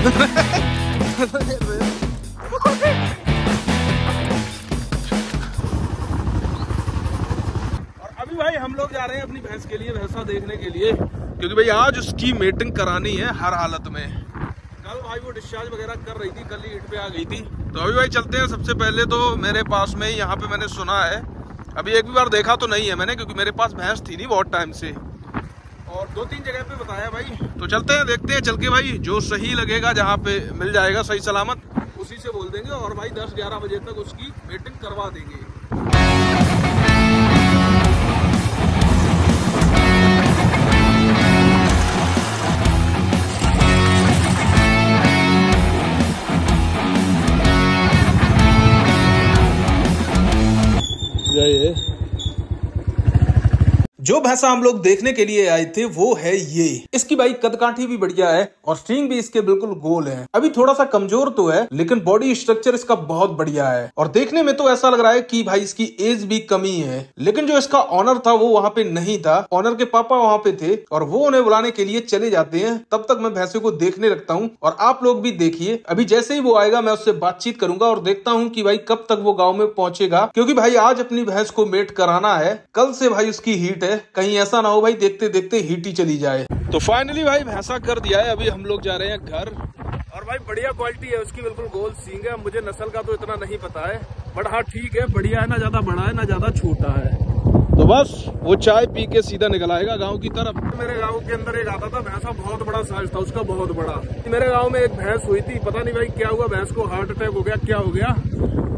अभी भाई हम लोग जा रहे हैं अपनी भैंस के लिए भैंसा देखने के लिए, क्योंकि भाई आज उसकी मीटिंग करानी है हर हालत में। कल भाई वो डिस्चार्ज वगैरह कर रही थी, कल ही ईट पे आ गई थी। तो अभी भाई चलते हैं। सबसे पहले तो मेरे पास में यहाँ पे मैंने सुना है, अभी एक भी बार देखा तो नहीं है मैंने, क्योंकि मेरे पास भैंस थी नहीं बहुत टाइम से, और 2-3 जगह पे बताया भाई। तो चलते हैं, देखते हैं चल के भाई, जो सही लगेगा जहाँ पे मिल जाएगा सही सलामत उसी से बोल देंगे, और भाई 10-11 बजे तक उसकी मीटिंग करवा देंगे। जो भैंसा हम लोग देखने के लिए आए थे वो है ये। इसकी भाई कदकाठी भी बढ़िया है और स्ट्रिंग भी इसके बिल्कुल गोल है। अभी थोड़ा सा कमजोर तो है, लेकिन बॉडी स्ट्रक्चर इसका बहुत बढ़िया है, और देखने में तो ऐसा लग रहा है कि भाई इसकी एज भी कमी है। लेकिन जो इसका ऑनर था वो वहाँ पे नहीं था, ऑनर के पापा वहाँ पे थे, और वो उन्हें बुलाने के लिए चले जाते हैं। तब तक मैं भैंसे को देखने लगता हूँ, और आप लोग भी देखिए। अभी जैसे ही वो आएगा मैं उससे बातचीत करूंगा और देखता हूँ कि भाई कब तक वो गाँव में पहुंचेगा, क्योंकि भाई आज अपनी भैंस को मेट कराना है। कल से भाई उसकी हीट है, कहीं ऐसा ना हो भाई देखते देखते हीट ही चली जाए। तो फाइनली भाई भैंसा कर दिया है, अभी हम लोग जा रहे हैं घर। और भाई बढ़िया क्वालिटी है उसकी, बिल्कुल गोल सींग है। मुझे नस्ल का तो इतना नहीं पता है, बट हाँ ठीक है, बढ़िया है, ना ज्यादा बड़ा है ना ज्यादा छोटा है। तो बस वो चाय पी के सीधा निकल आएगा गाँव की तरफ। मेरे गाँव के अंदर एक आता था भैंसा, बहुत बड़ा साइज था उसका, बहुत बड़ा। मेरे गाँव में एक भैंस हुई थी, पता नहीं भाई क्या हुआ, भैंस को हार्ट अटैक हो गया, क्या हो गया,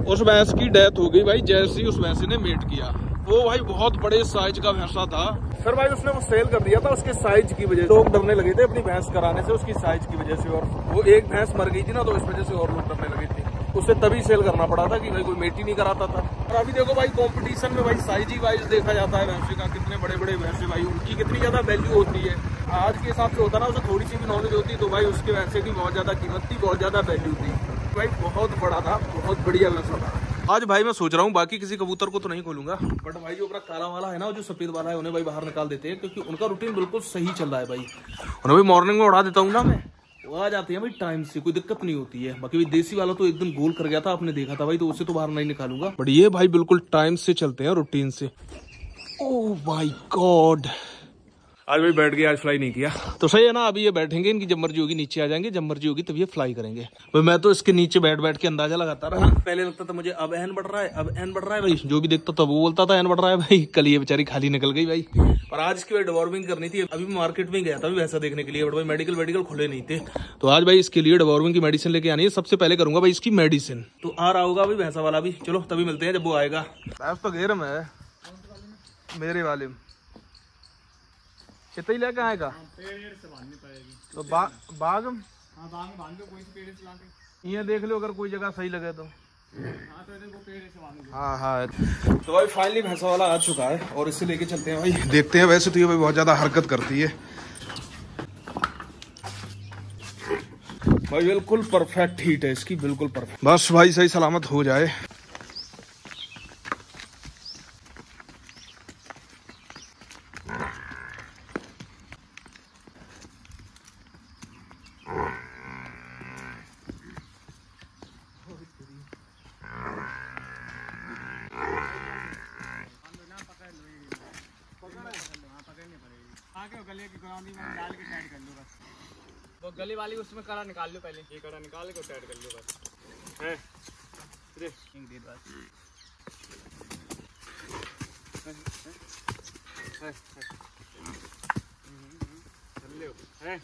उस भैंस की डेथ हो गई भाई जैसे ही उस भैंसे ने मेट किया। वो भाई बहुत बड़े साइज का भैंसा था सर भाई, उसने वो सेल कर दिया था उसके साइज की वजह से। लोग डरने लगे थे अपनी भैंस कराने से उसकी साइज की वजह से, और वो एक भैंस मर गई थी ना, तो इस वजह से और लोग डरने लगे थे। उसे तभी सेल करना पड़ा था कि भाई कोई मेट ही नहीं कराता था। और अभी देखो भाई कंपटीशन में भाई साइज ही वाइज देखा जाता है भैंसे का, कितने बड़े बड़े भैंसे भाई, उनकी कितनी ज्यादा वैल्यू होती है। आज के हिसाब से होता ना, उसे थोड़ी सी भी नॉलेज होती तो भाई उसके भैंसे की बहुत ज्यादा कीमत थी, बहुत ज्यादा वैल्यू थी। भाई बहुत बड़ा था, बहुत बढ़िया भैंसा था। आज भाई मैं सोच रहा हूँ बाकी किसी कबूतर को तो नहीं खोलूंगा, बट भाई जो अपना काला वाला है ना, जो सफेद वाला है, उन्हें भाई बाहर निकाल देते हैं, क्योंकि उनका रूटीन बिल्कुल सही चल रहा है भाई। उन्हें भाई मॉर्निंग में उड़ा देता हूँ ना मैं, वो आ जाते हैं भाई टाइम से, कोई दिक्कत नहीं होती है। बाकी देसी वाला तो एक दिन गोल कर गया था, आपने देखा था भाई, तो उसे तो बाहर नहीं निकालूंगा, बट ये भाई बिल्कुल टाइम से चलते हैं, रूटीन से। ओह माय गॉड, आज भाई बैठ गया, आज फ्लाई नहीं किया तो सही है ना। अभी ये बैठेंगे, इनकी जब मर्जी होगी नीचे आ जाएंगे, जब मर्जी होगी तब ये फ्लाई करेंगे। भाई मैं तो इसके नीचे बैठ बैठ के अंदाजा लगाता रहा। पहले लगता था मुझे अब एन बढ़ रहा है, अब एन बढ़ रहा है भाई, जो भी देखता था वो बोलता था एन बढ़ रहा है भाई। कल ये बेचारी खाली निकल गई भाई, और आज इसकी भाई डिवॉर्मिंग करनी थी। अभी मैं मार्केट में गया था अभी भैंसा देखने के लिए, बट भाई मेडिकल खुले नहीं थे, तो आज भाई इसके लिए डिवॉर्मिंग की मेडिसिन लेके आनी है। सबसे पहले करूंगा भाई इसकी मेडिसिन। तो आ रहा होगा भाई भैंसा वाला भी, चलो तभी मिलते हैं जब वो आएगा। तो घेर में है मेरे वाले कितनी लेके आएगा, तो बाग ये देख लो, अगर कोई जगह सही लगे तो। हाँ हाँ, तो भाई फाइनली भैंसा वाला आ चुका है, और इससे लेके चलते हैं भाई, देखते हैं। वैसे तो ये भाई बहुत ज्यादा हरकत करती है भाई, बिल्कुल परफेक्ट हीट है इसकी, बिल्कुल परफेक्ट। बस भाई सही सलामत हो जाए। गले की ग्राउंड में डाल के टाइट कर लो बस, वो गले वाली उसमें कड़ा निकाल लो पहले, ये कड़ा निकाल के टाइट कर लो बस। है रे एक दे बस, चल ले है।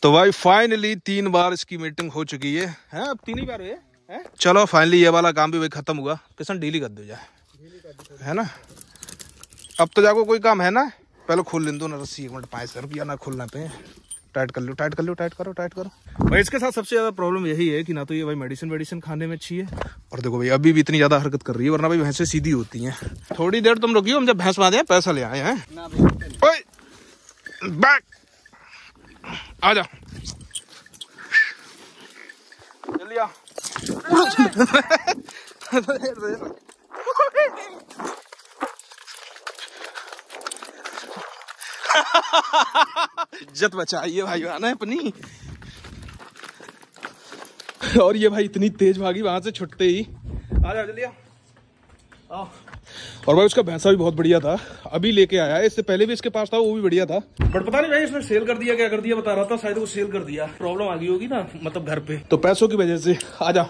तो भाई फाइनली 3 बार इसकी मीटिंग हो चुकी है, अब 3 ही बार हुए हैं। चलो फाइनली ये वाला काम भी भाई खत्म हुआ। किसान डीली कर दो जाए, है ना। अब तो जाको कोई काम है ना, पहले खोल लें दो ना रस्सी, 1 मिनट 5 रुपया ना खोलना पे, टाइट कर लो, टाइट कर लो, टाइट करो, टाइट करो भाई। इसके साथ सबसे ज्यादा प्रॉब्लम यही है कि ना तो ये भाई मेडिसिन खाने में अच्छी है, और देखो भाई अभी भी इतनी ज्यादा हरकत कर रही है, वरना भाई भैंसें सीधी होती हैं। थोड़ी देर तुम रुकियो, हम जब भैंस बांधे पैसा ले आए हैं। आजा जल्दी आ। इज्जत बचाइए भाई आना है अपनी। और ये भाई इतनी तेज भागी वहां से छुटते ही। आ जा जल्दी आ। और भाई उसका भैंसा भी बहुत बढ़िया था, अभी लेके आया है। इससे पहले भी इसके पास था, वो भी बढ़िया था, बट पता नहीं भाई इसने सेल कर दिया क्या कर दिया, बता रहा था शायद वो सेल कर दिया, प्रॉब्लम आ गई होगी ना मतलब घर पे, तो पैसों की वजह से। आजा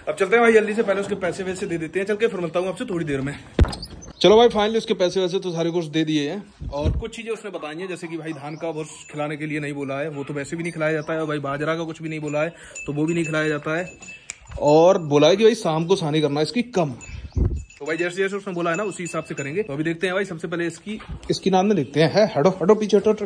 अब चलते हैं भाई जल्दी से, पहले उसके पैसे वैसे दे देते हैं चल के, फिर मिलता हूँ आपसे थोड़ी देर में। चलो भाई फाइनली उसके पैसे वैसे तो सारे कुछ दे दिए हैं, और कुछ चीजें उसने बताई हैं, जैसे कि भाई धान का वो खिलाने के लिए नहीं बोला है, वो तो वैसे भी नहीं खिलाया जाता है, और भाई बाजरा का कुछ भी नहीं बोला है तो वो भी नहीं खिलाया जाता है, और बोला है कि भाई शाम को सानी करना इसकी कम। तो भाई जैसे जैसे उसने बोला है ना उसी हिसाब से करेंगे। तो अभी देखते हैं भाई, सबसे पहले इसकी नाम में देखते हैं। हटो हटो पीछे हटो हटो।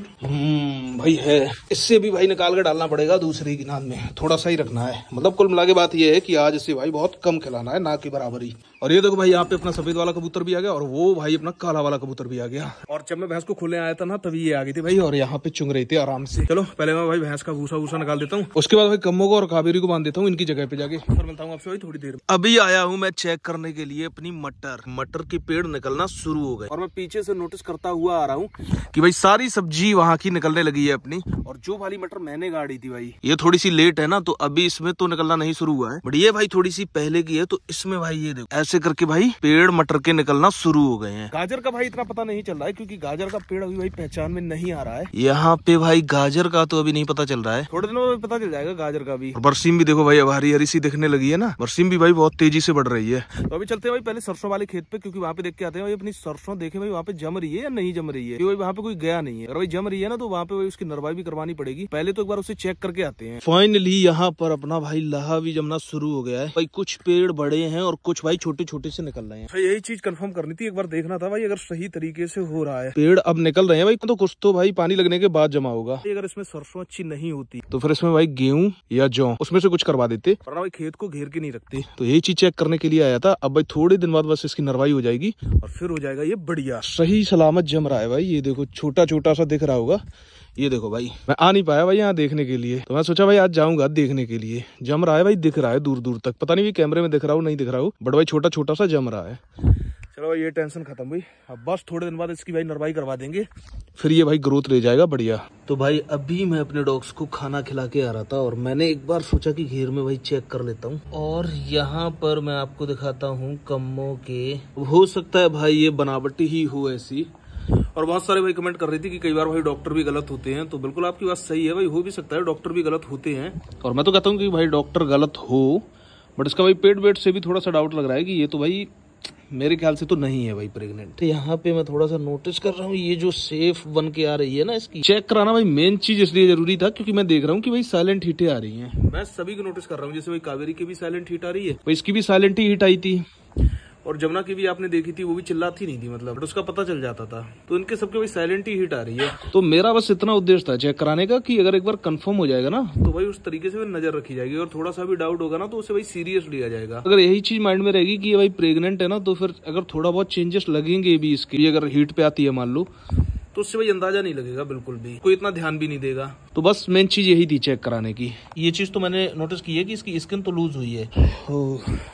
भाई है, इससे भी भाई निकाल कर डालना पड़ेगा दूसरी की नाम में, थोड़ा सा ही रखना है। मतलब कुल मिला के बात ये है कि आज इसे भाई बहुत कम खिलाना है, ना कि बराबरी। और ये देखो भाई यहाँ पे अपना सफेद वाला कबूतर भी आ गया, और वो भाई अपना काला वाला कबूतर भी आ गया। और जब मैं भैंस को खोलने आया था ना तभी ये आ गई थी भाई, और यहाँ पे चुंग रही थी आराम से। चलो पहले मैं भाई भैंस का भूसा भूसा निकाल देता हूँ, उसके बाद भाई कम्मो को और कावेरी को बांध देता हूँ इनकी जगह पे जाके, और मिलता हूँ आपसे भाई थोड़ी देर। अभी आया हूँ मैं चेक करने के लिए अपनी मटर के पेड़ निकलना शुरू हो गए, और मैं पीछे से नोटिस करता हुआ आ रहा हूँ कि भाई सारी सब्जी वहाँ की निकलने लगी है अपनी। और जो वाली मटर मैंने गाड़ी थी भाई ये थोड़ी सी लेट है ना, तो अभी इसमें तो निकलना नहीं शुरू हुआ है, बट ये भाई थोड़ी सी पहले की है, तो इसमें भाई ये देखो ऐसे करके भाई पेड़ मटर के निकलना शुरू हो गए हैं। गाजर का भाई इतना पता नहीं चल रहा है, क्योंकि गाजर का पेड़ अभी भाई पहचान में नहीं आ रहा है यहाँ पे भाई। गाजर का तो अभी नहीं पता चल रहा है, थोड़े दिनों में पता चल जाएगा गाजर का भी। बरसीम भी देखो भाई अब हरी हरी सी दिखने लगी है ना, बरसीम भी भाई बहुत तेजी से बढ़ रही है। तो अभी चलते हैं भाई पहले सरसों वाले खेत पे, क्योंकि वहाँ पे देख के आते हैं भाई अपनी सरसों, देखे भाई वहाँ पे जम रही है या नहीं जम रही है, क्योंकि वहाँ पे कोई गया नहीं है। और भाई जम रही है ना तो वहाँ पे भाई उसकी नरवाई भी करवानी पड़ेगी, पहले तो एक बार उसे चेक करके आते हैं। फाइनली यहाँ पर अपना भाई लहा भी जमना शुरू हो गया है भाई, कुछ पेड़ बड़े हैं और कुछ भाई छोटे छोटे से निकल रहे हैं। भाई यही चीज कंफर्म करनी थी, एक बार देखना था भाई अगर सही तरीके से हो रहा है। पेड़ अब निकल रहे हैं भाई, तो कुछ तो भाई पानी लगने के बाद जमा होगा। अगर इसमें सरसों अच्छी नहीं होती तो फिर इसमें भाई गेहूं या जौ उसमें से कुछ करवा देते, वरना भाई खेत को घेर के नहीं रखते। तो यही चीज चेक करने के लिए आया था। अब भाई थोड़े दिन बाद बस इसकी नरवाई हो जाएगी और फिर हो जाएगा ये बढ़िया सही सलामत जम रहा है भाई। ये देखो छोटा छोटा सा दिख रहा होगा, ये देखो भाई मैं आ नहीं पाया भाई यहाँ देखने के लिए, तो मैं सोचा भाई आज जाऊंगा देखने के लिए। जम रहा है भाई, दिख रहा है दूर दूर तक, पता नहीं कैमरे में दिख रहा हो नहीं दिख रहा हो, बट भाई छोटा छोटा सा जम रहा है। चलो भाई ये टेंशन खत्म हुई, अब बस थोड़े दिन बाद इसकी भाई नरवाई करवा देंगे, फिर ये भाई ग्रोथ ले जाएगा बढ़िया। तो भाई अभी मैं अपने डॉग्स को खाना खिला के आ रहा था, और मैंने एक बार सोचा कि घेर में भाई चेक कर लेता हूँ, और यहाँ पर मैं आपको दिखाता हूँ कम्मों के। हो सकता है भाई ये बनावटी ही हो ऐसी, और बहुत सारे भाई कमेंट कर रही थी कि कई बार भाई डॉक्टर भी गलत होते हैं, तो बिल्कुल आपकी बात सही है भाई, हो भी सकता है डॉक्टर भी गलत होते हैं। और मैं तो कहता हूँ कि भाई डॉक्टर गलत हो, बट इसका भाई पेट वेट से भी थोड़ा सा डाउट लग रहा है कि ये तो भाई मेरे ख्याल से तो नहीं है भाई प्रेग्नेंट। तो यहाँ पे मैं थोड़ा सा नोटिस कर रहा हूँ, ये जो सेफ बन के आ रही है ना, इसकी चेक कराना भाई मेन चीज इसलिए जरूरी था, क्योंकि मैं देख रहा हूँ कि भाई साइलेंट हीटें आ रही हैं। मैं सभी को नोटिस कर रहा हूँ, जैसे भाई कावेरी की भी साइलेंट हीट आ रही है, भाई इसकी भी साइलेंट ही हीट आई थी, और जमुना की भी आपने देखी थी, वो भी चिल्लाती नहीं थी मतलब, बट उसका पता चल जाता था। तो इनके सबके भाई साइलेंट ही हीट आ रही है। तो मेरा बस इतना उद्देश्य था चेक कराने का कि अगर एक बार कंफर्म हो जाएगा ना तो भाई उस तरीके से नजर रखी जाएगी, और थोड़ा सा भी डाउट होगा ना तो उसे भाई सीरियस लिया जाएगा। अगर यही चीज माइंड में रहेगी कि ये भाई प्रेग्नेंट है ना, तो फिर अगर थोड़ा बहुत चेंजेस लगेंगे भी इसकी, अगर हीट पे आती है मान लो, तो उससे भाई अंदाजा नहीं लगेगा बिल्कुल भी, कोई इतना ध्यान भी नहीं देगा। तो बस मेन चीज यही थी चेक कराने की। ये चीज तो मैंने नोटिस की है कि इसकी स्किन तो लूज हुई है।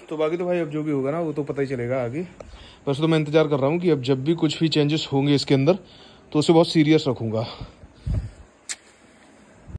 तो बाकी तो भाई अब जो भी होगा ना वो तो पता ही चलेगा आगे। वैसे तो मैं इंतजार कर रहा हूँ कि अब जब भी कुछ भी चेंजेस होंगे इसके अंदर तो उसे बहुत सीरियस रखूंगा।